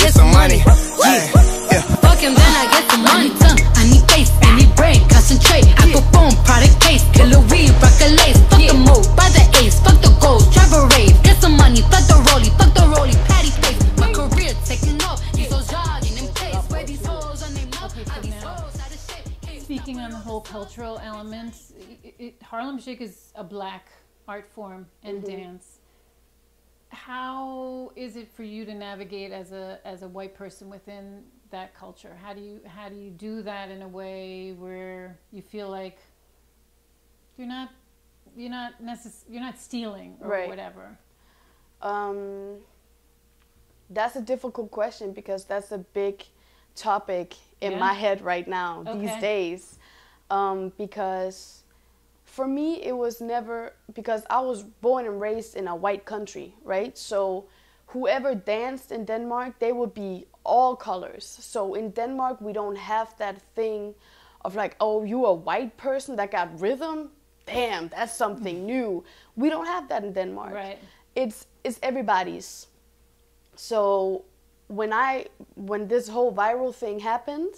get some money. Yeah. Fuck him, then I get some money. I need face, I need brain, concentrate. I perform product case, killer weed, rock a lace. Fuck the mode, buy the ace, fuck the gold, drive a rave, get some money, fuck the rollie, patty face. My career taking off, these hoes jogging in place. Where these hoes on their mouth, how these hoes out of shape. Speaking on the whole cultural elements, Harlem Shake is a black art form and dance. How is it for you to navigate as a white person within that culture? How do you do that in a way where you feel like you're not stealing or right. whatever? That's a difficult question because that's a big topic in my head right now these days. Because for me, it was never, because I was born and raised in a white country, right? So whoever danced in Denmark, they would be all colors. So in Denmark, we don't have that thing of like, oh, you a white person that got rhythm? Damn, that's something new. We don't have that in Denmark. Right. It's everybody's. So when this whole viral thing happened,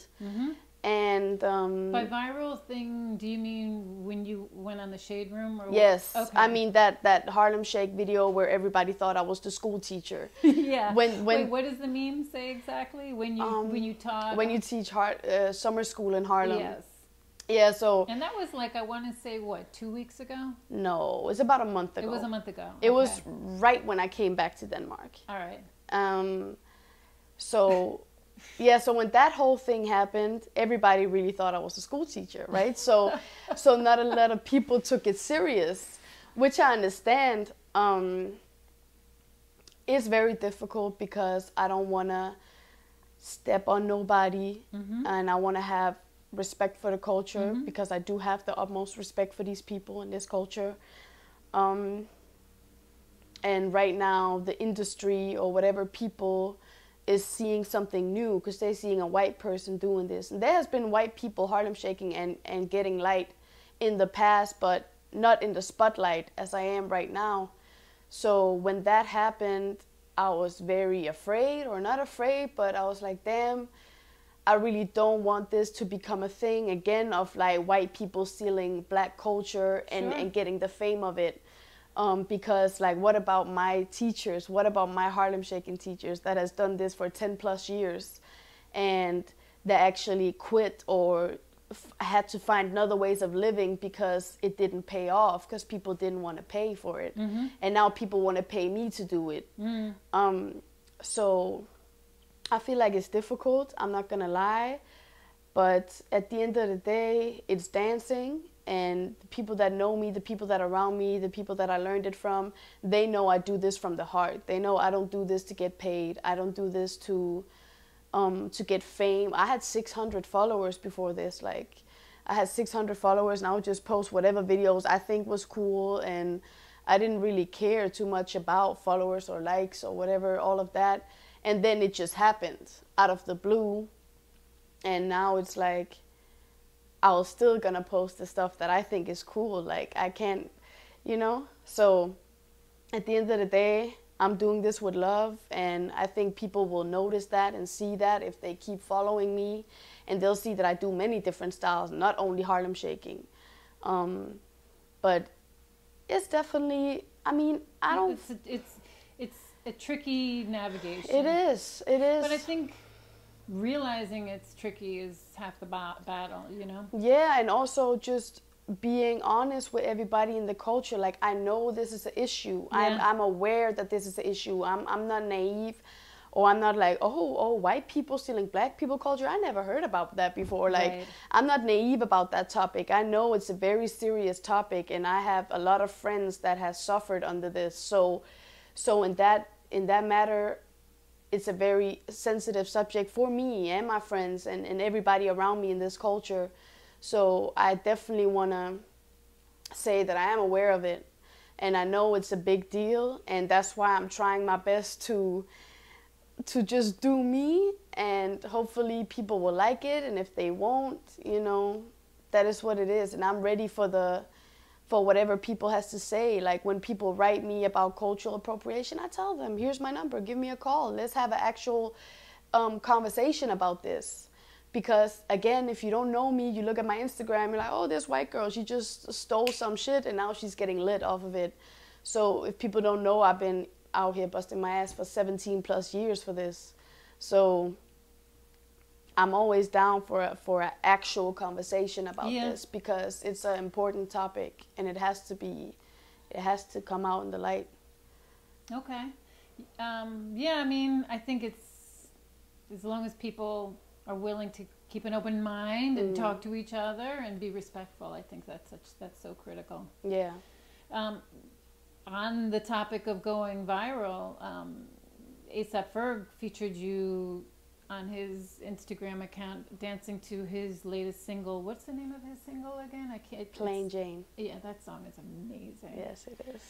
and by viral thing, do you mean when you went on the Shade Room? Or yes, okay. I mean that Harlem Shake video where everybody thought I was the school teacher. Yeah. Wait, what does the meme say exactly? When you taught? When you teach summer school in Harlem. Yes. Yeah. So. And that was like, I want to say, what, 2 weeks ago? No, it was about a month ago. It was a month ago. It was right when I came back to Denmark. All right. So. Yeah, so when that whole thing happened, everybody really thought I was a school teacher, right? So not a lot of people took it serious, which I understand. It's very difficult because I don't want to step on nobody, and I want to have respect for the culture because I do have the utmost respect for these people in this culture. And right now, the industry or whatever people is seeing something new because they're seeing a white person doing this. And there has been white people Harlem shaking and getting light in the past, but not in the spotlight as I am right now. So when that happened, I was very afraid, or not afraid, but I was like, damn, I really don't want this to become a thing again of like white people stealing black culture and getting the fame of it. Because like, what about my teachers? What about my Harlem Shaking teachers that has done this for 10 plus years and that actually quit or had to find other ways of living because it didn't pay off because people didn't want to pay for it. And now people want to pay me to do it. So I feel like it's difficult. I'm not going to lie. But at the end of the day, it's dancing. And the people that know me, the people that are around me, the people that I learned it from, they know I do this from the heart. They know I don't do this to get paid. I don't do this to get fame. I had 600 followers before this. Like, I had 600 followers, and I would just post whatever videos I think was cool. And I didn't really care too much about followers or likes or whatever, all of that. And then it just happened out of the blue. And now it's like, I was still gonna post the stuff that I think is cool. Like, I can't, you know? So at the end of the day, I'm doing this with love, and I think people will notice that and see that if they keep following me, and they'll see that I do many different styles, not only Harlem Shaking. But it's definitely, I mean, I don't... It's a tricky navigation. It is. But I think realizing it's tricky is half the battle, you know? Yeah, and also just being honest with everybody in the culture. Like, I know this is an issue. Yeah. I'm aware that this is an issue. I'm not naive, or I'm not like, oh, white people stealing black people culture. I never heard about that before. Like, right. I'm not naive about that topic. I know it's a very serious topic, and I have a lot of friends that have suffered under this. So in that matter, it's a very sensitive subject for me and my friends and everybody around me in this culture. So I definitely want to say that I am aware of it, and I know it's a big deal, and that's why I'm trying my best to just do me, and hopefully people will like it, and if they won't, you know, that is what it is. And I'm ready for whatever people has to say. Like, when people write me about cultural appropriation, I tell them, here's my number, give me a call. Let's have an actual conversation about this. Because again, if you don't know me, you look at my Instagram, you're like, oh, this white girl, she just stole some shit and now she's getting lit off of it. So if people don't know, I've been out here busting my ass for 17 plus years for this. So I'm always down for an actual conversation about this, because it's an important topic and it has to come out in the light. Okay. Yeah, I mean, I think it's, as long as people are willing to keep an open mind and talk to each other and be respectful, I think that's so critical. Yeah. On the topic of going viral, A$AP Ferg featured you on his Instagram account dancing to his latest single. What's the name of his single again? I can't. Plain Jane. Yeah, that song is amazing. Yes, it is.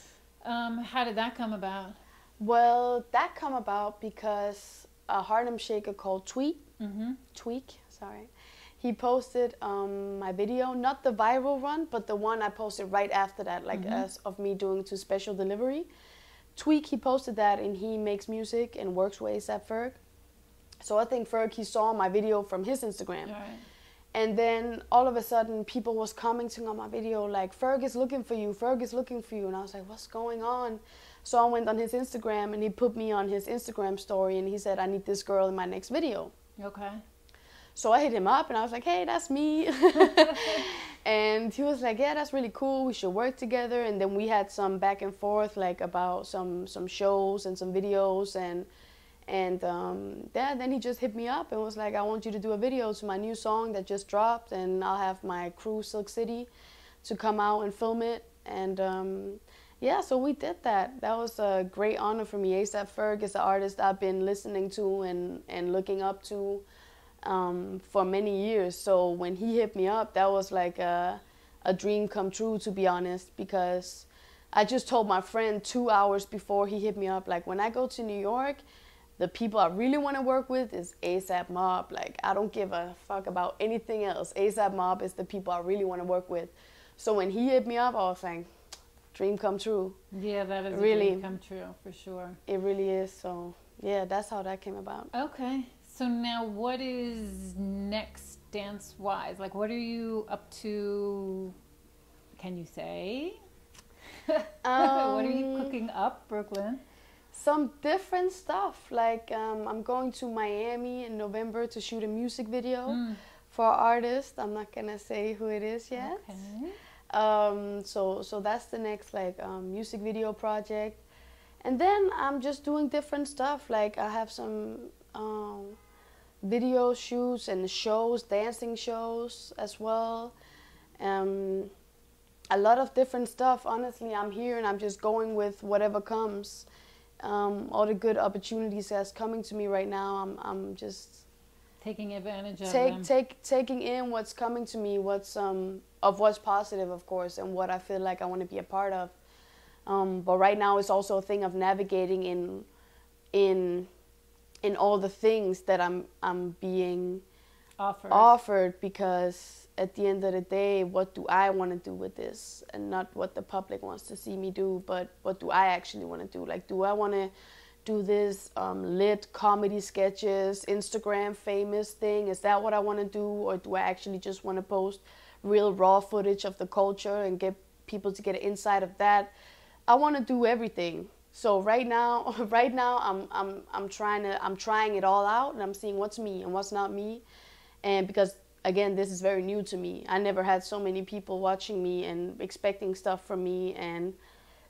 How did that come about? Well, that come about because a Harlem Shaker called Tweek, he posted my video, not the viral one, but the one I posted right after that, like as of me doing to special delivery. Tweek, he posted that, and he makes music and works with A$AP Ferg. So I think Ferg, he saw my video from his Instagram. Right. And then all of a sudden, people was commenting on my video like, Ferg is looking for you, Ferg is looking for you. And I was like, what's going on? So I went on his Instagram, and he put me on his Instagram story, and he said, I need this girl in my next video. Okay. So I hit him up, and I was like, hey, that's me. And he was like, yeah, that's really cool. We should work together. And then we had some back and forth, like about some shows and some videos. And then he just hit me up and was like, I want you to do a video to my new song that just dropped, and I'll have my crew, Silk City, to come out and film it. And yeah, so we did that. That was a great honor for me. A$AP Ferg is an artist I've been listening to and looking up to for many years. So when he hit me up, that was like a dream come true, to be honest, because I just told my friend 2 hours before he hit me up, like, when I go to New York, the people I really want to work with is A$AP Mob. Like, I don't give a fuck about anything else. A$AP Mob is the people I really want to work with. So when he hit me up, I was like, dream come true. Yeah, that is really, a dream come true, for sure. It really is. So yeah, that's how that came about. Okay. So now what is next dance-wise? Like, what are you up to, can you say? What are you cooking up, Brooklyn? Some different stuff. Like, I'm going to Miami in November to shoot a music video for an artist. I'm not going to say who it is yet. Okay. So that's the next, like, music video project. And then I'm just doing different stuff. Like, I have some video shoots and shows, dancing shows as well. A lot of different stuff. Honestly, I'm here and I'm just going with whatever comes. All the good opportunities that's coming to me right now, I'm just taking advantage of them. Taking in what's coming to me, what's positive, of course, and what I feel like I want to be a part of. But right now, it's also a thing of navigating in all the things that I'm being offered, because at the end of the day, what do I want to do with this, and not what the public wants to see me do, but what do I actually want to do? Like, do I want to do this lit comedy sketches, Instagram famous thing? Is that what I want to do, or do I actually just want to post real raw footage of the culture and get people to get an insight of that? I want to do everything. So right now I'm trying it all out, and I'm seeing what's me and what's not me. And because, again, this is very new to me. I never had so many people watching me and expecting stuff from me. And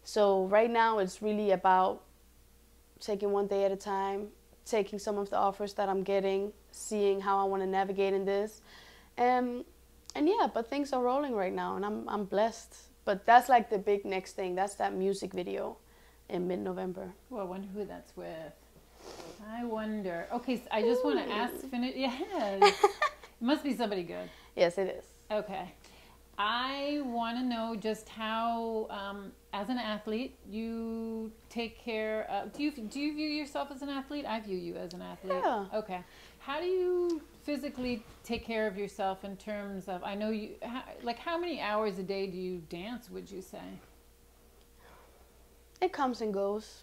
so right now it's really about taking one day at a time, taking some of the offers that I'm getting, seeing how I want to navigate in this. And yeah, but things are rolling right now, and I'm blessed. But that's like the big next thing. That's that music video in mid-November. Well, I wonder who that's with. I wonder. Okay, so I just want to ask, yes. It must be somebody good. Yes, it is. Okay. I want to know just how, as an athlete, you take care of, do you view yourself as an athlete? I view you as an athlete. Yeah. Okay. How do you physically take care of yourself in terms of, I know you, like, how many hours a day do you dance, would you say? It comes and goes.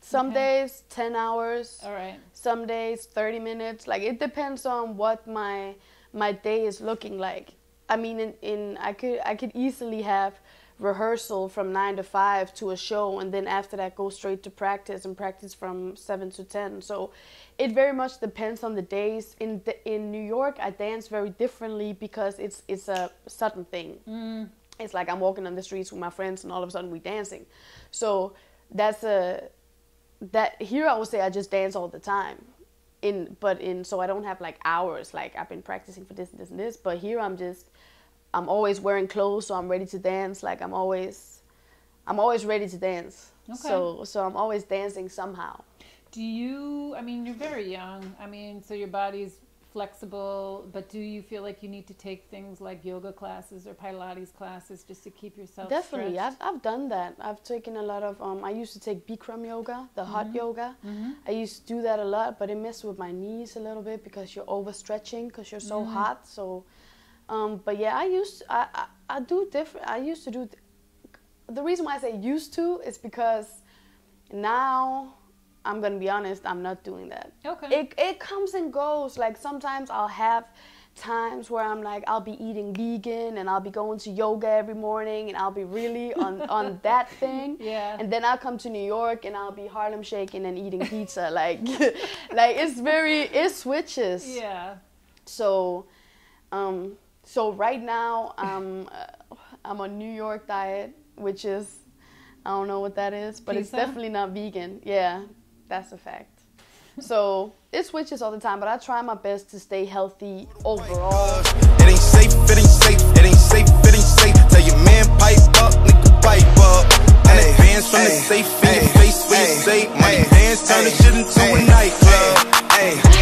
Some days 10 hours. All right. Some days 30 minutes. Like, it depends on what my day is looking like. I mean, I could easily have rehearsal from 9 to 5 to a show, and then after that go straight to practice and practice from 7 to 10. So it very much depends on the days. In New York, I dance very differently because it's a sudden thing. It's like I'm walking on the streets with my friends and all of a sudden we dancing. So that here I would say I just dance all the time. So I don't have like hours, like I've been practicing for this and this and this, but here I'm always wearing clothes, so I'm ready to dance. Like I'm always ready to dance. Okay. So I'm always dancing somehow. I mean, you're very young. I mean, so your body's flexible, but do you feel like you need to take things like yoga classes or Pilates classes just to keep yourself Definitely. stretched? I've done that. I've taken a lot of, I used to take Bikram yoga, the hot yoga. I used to do that a lot, but it messed with my knees a little bit because you're overstretching because you're so hot. So, but yeah, I used to do, the reason why I say used to is because now, I'm going to be honest, I'm not doing that. Okay. It comes and goes. Like sometimes I'll have times where I'm like, I'll be eating vegan and I'll be going to yoga every morning and I'll be really on that thing. Yeah. And then I'll come to New York and I'll be Harlem shaking and eating pizza. Like it switches. Yeah. So right now I'm on New York diet, which is, I don't know what that is, but it's definitely not vegan. Yeah. That's a fact. So it switches all the time, but I try my best to stay healthy overall. It ain't safe, it ain't safe, it ain't safe, it ain't safe. Tell your man pipe up, nigga pipe up. And advance from the safe in your face where you say money bands turn the shit into a nightclub.